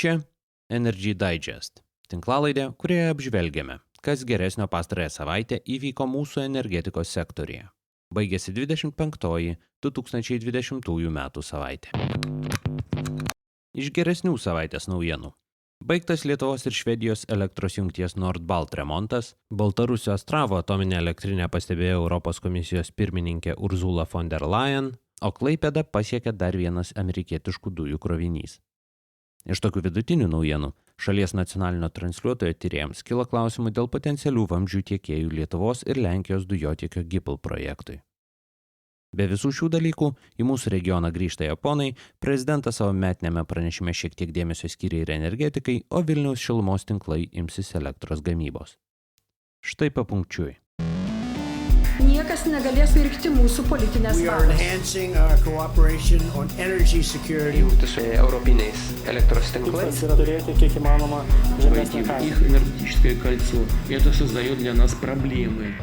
Čia Energy Digest, tinklalaidė, kurioje apžvelgiame, kas geresnio pastarąją savaitę įvyko mūsų energetikos sektorėje. Baigėsi 25-oji 2020 metų savaitė. Iš geresnių savaitės naujienų. Baigtas Lietuvos ir Švedijos elektros jungties Nord-Balt remontas, Baltarusio Astravo atominę elektrinę pastebėjo Europos komisijos pirmininkė Ursula von der Leyen, o Klaipėdą pasiekė dar vienas amerikietiškų dujų krovinys. Iš tokių vidutinių naujienų šalies nacionalinio transliuotojo tyrėjams kilo klausimų dėl potencialių vamzdžių tiekėjų Lietuvos ir Lenkijos dujotiekio GIPL projektui. Be visų šių dalykų į mūsų regioną grįžta japonai, prezidentas savo metinėme pranešime šiek tiek dėmesio skyrė ir energetikai, o Vilniaus šilumos tinklai imsis elektros gamybos. Štai papunkčiui. Niekas negalės pirkti mūsų politinės valios. Jungtis su europiniais elektros tinklais. Turėti kiek įmanoma žemesnę kainą. Их энергетическое кольцо. Это создает для нас проблемы.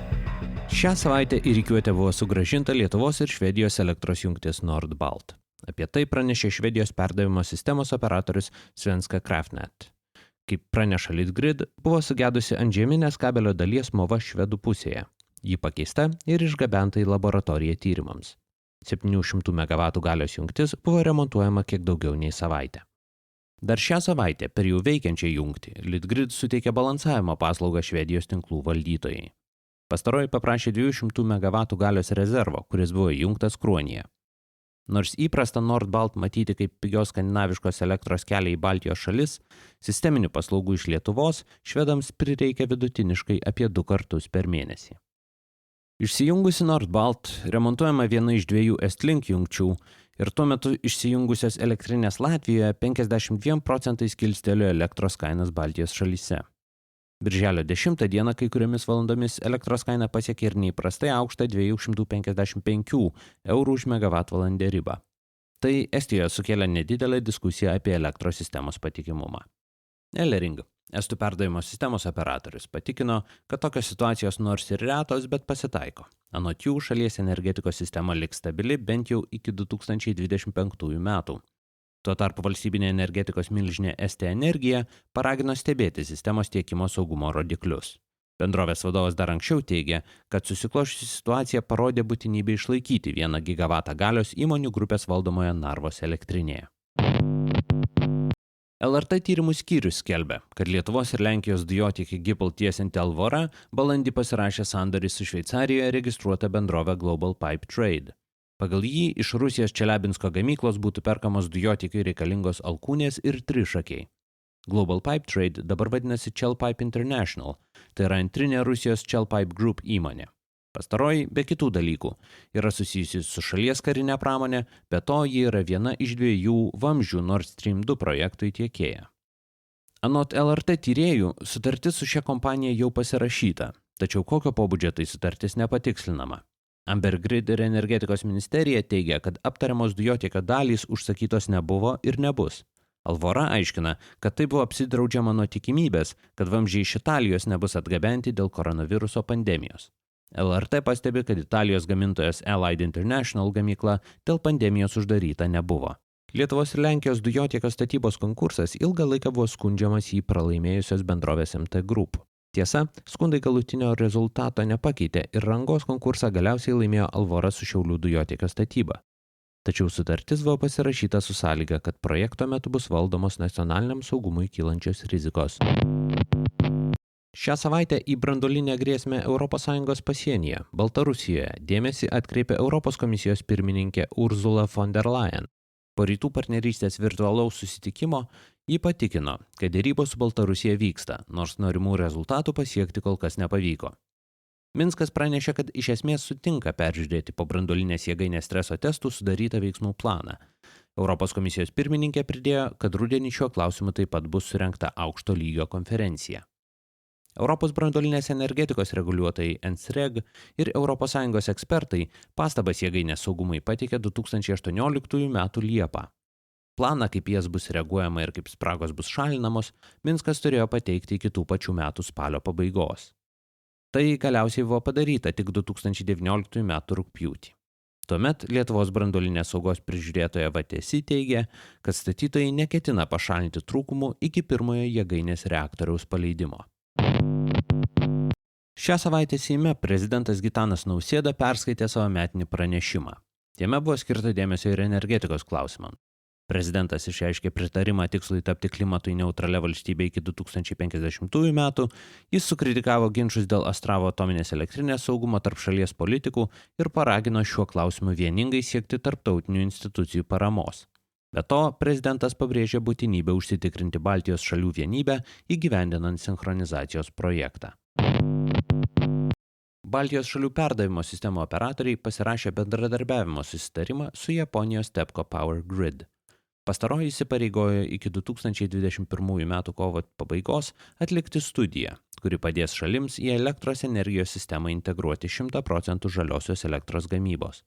Šią savaitę į rikiuotę buvo sugrąžinta Lietuvos ir Švedijos elektros jungtis Nord-Balt. Apie tai pranešė Švedijos perdavimo sistemos operatorius Svenska Kraftnät. Kaip praneša Litgrid, buvo sugedusi antžeminės kabelio dalies mova švedų pusėje. Ji pakeista ir išgabenta į laboratoriją tyrimams. 700 MW galios jungtis buvo remontuojama kiek daugiau nei savaitę. Dar šią savaitę per jau veikiančią jungtį Litgrid suteikė balansavimo paslaugą Švedijos tinklų valdytojai. Pastaroji paprašė 200 MW galios rezervo, kuris buvo įjungtas Kruonyje. Nors įprasta Nord-Balt matyti kaip pigios skandinaviškos elektros kelią į Baltijos šalis, sisteminių paslaugų iš Lietuvos švedams prireikia vidutiniškai apie 2 kartus per mėnesį. Išsijungusi Nord-Balt remontuojama viena iš 2 Estlink jungčių ir tuo metu išsijungusios elektrinės Latvijoje 52% kilstelėjo elektros kainas Baltijos šalyse. Birželio 10 dieną kai kuriomis valandomis elektros kaina pasiekė ir neįprastai aukštą 255 eurų už megavatvalandę ribą. Tai Estijoje sukėlė nedidelę diskusiją apie elektros sistemos patikimumą. Elering, estų perdavimo sistemos operatorius, patikino, kad tokios situacijos nors ir retos, bet pasitaiko. Anot jų šalies energetikos sistema liks stabili bent jau iki 2025 metų. Tuo tarpu valstybinė energetikos milžinė ST Energija paragino stebėti sistemos tiekimo saugumo rodiklius. Bendrovės vadovas dar anksčiau teigė, kad susiklošusi situacija parodė būtinybę išlaikyti 1 gigavatą galios įmonių grupės valdomoje Narvos elektrinėje. LRT tyrimų skyrius skelbia, kad Lietuvos ir Lenkijos dujotiekį GIPL tiesianti Alvora balandį pasirašė sandorį su Šveicarijoje registruota bendrovė Global Pipe Trade. Pagal jį iš Rusijos Čeliabinsko gamyklos būtų perkamos dujotiekiui reikalingos alkūnės ir trišakiai. Global Pipe Trade dabar vadinasi Chelpipe International, tai yra antrinė Rusijos Chelpipe Group įmonė. Pastaroji, be kitų dalykų, yra susijusi su šalies karinė pramonė, be to ji yra viena iš 2 vamzdžių Nord Stream 2 projektui tiekėja. Anot LRT tyrėjų, sutartis su šia kompanija jau pasirašyta, tačiau kokio pobūdžio tai sutartis nepatikslinama. Amber Grid ir energetikos ministerija teigia, kad aptariamos dujotiekio dalys užsakytos nebuvo ir nebus. Alvora aiškina, kad tai buvo apsidraudžiama nuo tikimybės, kad vamzdžiai iš Italijos nebus atgabenti dėl koronaviruso pandemijos. LRT pastebi, kad Italijos gamintojas Allied International gamykla dėl pandemijos uždaryta nebuvo. Lietuvos ir Lenkijos dujotiekio statybos konkursas ilgą laiką buvo skundžiamas jį pralaimėjusios bendrovės MT Group. Tiesa, skundai galutinio rezultato nepakeitė ir rangos konkursą galiausiai laimėjo Alvora su Šiaulių dujotiekio statyba. Tačiau sutartis buvo pasirašyta su sąlyga, kad projekto metu bus valdomos nacionaliniam saugumui kylančios rizikos. Šią savaitę į branduolinę grėsmę ES pasienyje, Baltarusijoje, dėmesį atkreipė Europos komisijos pirmininkė Ursula von der Leyen. Po rytų partnerystės virtualaus susitikimo ji patikino, kad derybos su Baltarusija vyksta, nors norimų rezultatų pasiekti kol kas nepavyko. Minskas pranešė, kad iš esmės sutinka peržiūrėti po branduolinės jėgainės streso testų sudarytą veiksmų planą. Europos komisijos pirmininkė pridėjo, kad rudenį šiuo klausimu taip pat bus surengta aukšto lygio konferencija. Europos branduolinės energetikos reguliuotojai NSREG ir ES ekspertai pastabas jėgainės saugumui pateikė 2018 m. Liepą. Planą, kaip jas bus reaguojama ir kaip spragos bus šalinamos, Minskas turėjo pateikti iki tų pačių metų spalio pabaigos. Tai galiausiai buvo padaryta tik 2019 m. rugpjūtį. Tuomet Lietuvos branduolinės saugos prižiūrėtoja VTSI teigė, kad statytojai neketina pašalinti trūkumų iki pirmojo jėgainės reaktoriaus paleidimo. Šią savaitę Seime prezidentas Gitanas Nausėda perskaitė savo metinį pranešimą. Jame buvo skirta dėmesio ir energetikos klausimams. Prezidentas išreiškė pritarimą tikslui tapti klimatui neutralia valstybė iki 2050 metų, jis sukritikavo ginčus dėl Astravo atominės elektrinės saugumo tarp šalies politikų ir paragino šiuo klausimu vieningai siekti tarptautinių institucijų paramos. Be to, prezidentas pabrėžė būtinybę užsitikrinti Baltijos šalių vienybę įgyvendinant sinchronizacijos projektą. Baltijos šalių perdavimo sistemų operatoriai pasirašė bendradarbiavimo susitarimą su Japonijos TEPCO Power Grid. Pastaroji įsipareigojo iki 2021 metų kovo pabaigos atlikti studiją, kuri padės šalims į elektros energijos sistemą integruoti 100% žaliosios elektros gamybos.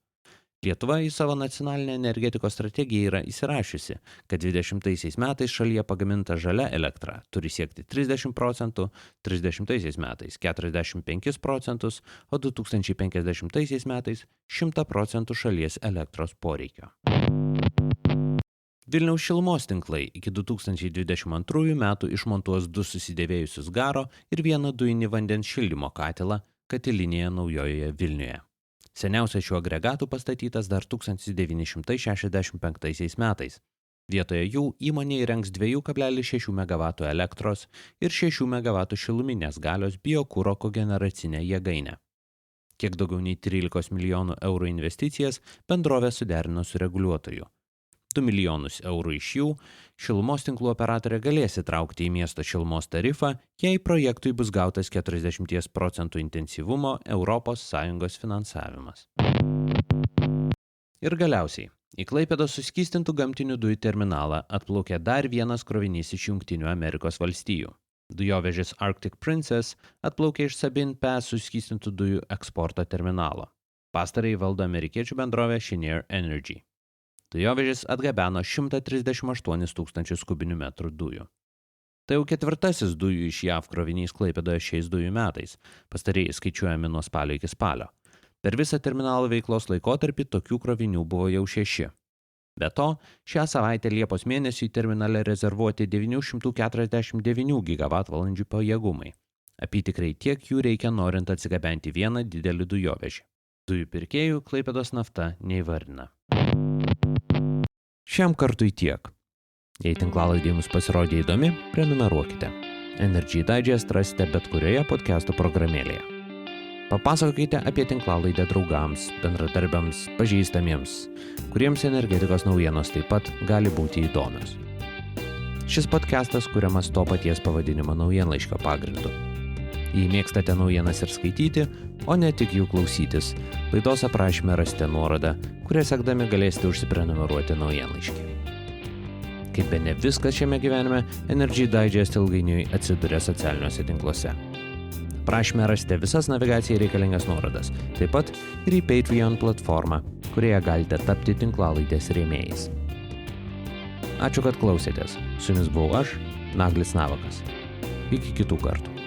Lietuva į savo nacionalinę energetikos strategiją yra įsirašiusi, kad 2020 metais šalyje pagaminta žalia elektra turi siekti 30%, 30 metais 45%, o 2050 metais 100% šalies elektros poreikio. Vilniaus šilumos tinklai iki 2022 metų išmontuos 2 susidėvėjusius garo ir 1 dujinį vandens šildymo katilą katilinėje Naujojoje Vilniuje. Seniausias šiuo agregatu pastatytas dar 1965 metais. Vietoje jų įmonė įrengs 2,6 MW elektros ir 6 MW šiluminės galios biokuro kogeneracinę jėgainę. Kiek daugiau nei 13 milijonų eurų investicijas bendrovė suderino su reguliuotoju. 2 milijonus eurų iš jų šilumos tinklų operatorė galės įtraukti į miesto šilumos tarifą, jei projektui bus gautas 40% intensyvumo ES finansavimas. Ir galiausiai, į Klaipėdos suskystintų gamtinių dujų terminalą atplaukė dar vienas krovinys iš Jungtinių Amerikos valstijų. Dujovežis Arctic Princess atplaukė iš Sabine Pass suskystintų dujų eksporto terminalo. Pastarąjį valdo amerikiečių bendrovė Cheniere Energy. Dujovežis atgabeno 138 tūkstančius kubinių metrų dujų. Tai jau 4. dujų iš JAV krovinys Klaipėdoje šiais dujų metais, pastarieji skaičiuojami nuo spalio iki spalio. Per visą terminalo veiklos laikotarpį tokių krovinių buvo jau 6. Be to, šią savaitę Liepos mėnesį terminale rezervuoti 949 GWh pajėgumai. Apytikriai tiek jų reikia norint atsigabenti vieną didelį dujovežį. Dujų pirkėjų Klaipėdos nafta neįvardina. Šiam kartui tiek. Jei tinklalaidė jums pasirodė įdomi, prenumeruokite. Energy Digest rasite bet kurioje podcastų programėlėje. Papasakokite apie tinklalaidę draugams, bendradarbiams, pažįstamiems, kuriems energetikos naujienos taip pat gali būti įdomios. Šis podcastas kuriamas to paties pavadinimo naujienlaiškio pagrindu. Jei mėgstate naujienas ir skaityti, o ne tik jų klausytis, laidos aprašyme rasite nuorodą, kurią sekdami galėsite užsiprenumeruoti naujienlaiškį. Kaip bene viskas šiame gyvenime, Energy Digest ilgainiui atsiduria socialiniuose tinkluose. Aprašyme rasite visas navigacijai reikalingas nuorodas, taip pat ir į Patreon platformą, kurioje galite tapti tinklalaidės rėmėjais. Ačiū, kad klausėtės. Su jumis buvau aš, Naglis Navakas. Iki kitų kartų.